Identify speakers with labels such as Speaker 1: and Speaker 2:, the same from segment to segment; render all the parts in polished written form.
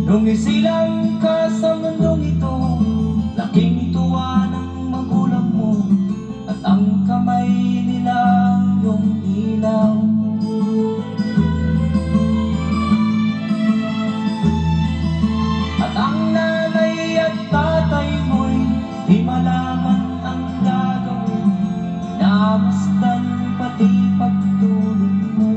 Speaker 1: Nung isilang ka sa mundong ito, laking tuwa ng magulang mo, at ang kamay nila yung ilaw. At ang nanay at tatay mo'y di malaman ang gagawin, namasdan pati pagtulog mo.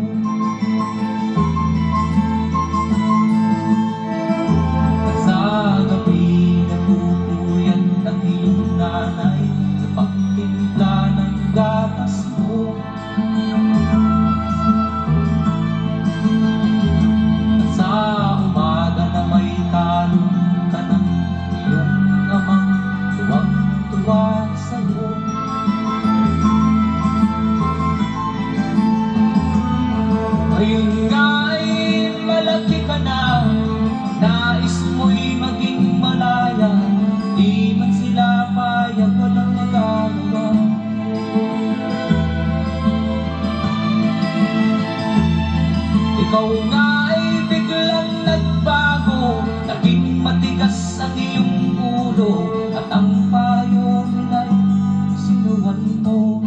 Speaker 1: At sa gabi natutuyat ang iyong nanay sa pagtimpla ng gatas mo. At sa umaga na may talong ka ng iyong amang tuwang-tuwa sa'yo. Ngayon nga ay malaki ka na, nais mo'y maging malaya, di man sila payag, walang magagawa. Ikaw nga ay biglang nagbago, naging matigas ang iyong ulo, at ang payo nila'y sinuwan mo.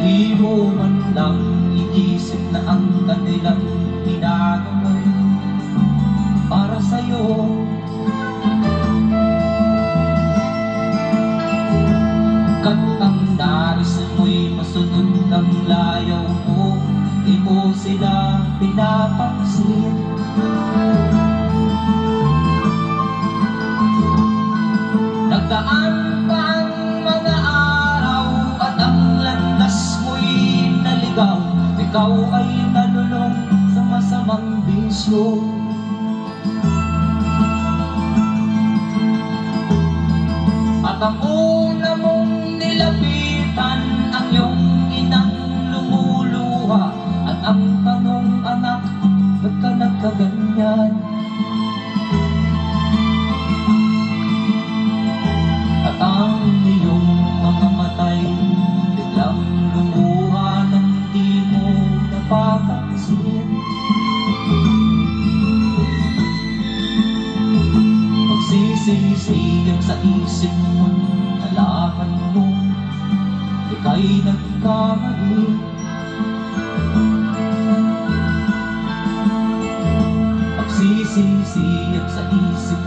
Speaker 1: Di mo man lang iisip na ang kanilang ginagawa'y para sa'yo. Kat ang nais mo'y masunod ng layaw mo, di mo sila pinapansin. Nagdaan pa ang mga araw at ang landas mo'y naligaw, ikaw ay nalulong sa masamang bisyo. At ang una mong nilapitan ang iyong inang lumuluha, at ang tanong, anak, ba't ka nagkaganyan? At ang iyong mga matay biglang lumuha nang di mo napapansin. Magsisisiyag sa isip mo, nalaman mo ika'y nagkamali. Magsisisiyag sa isip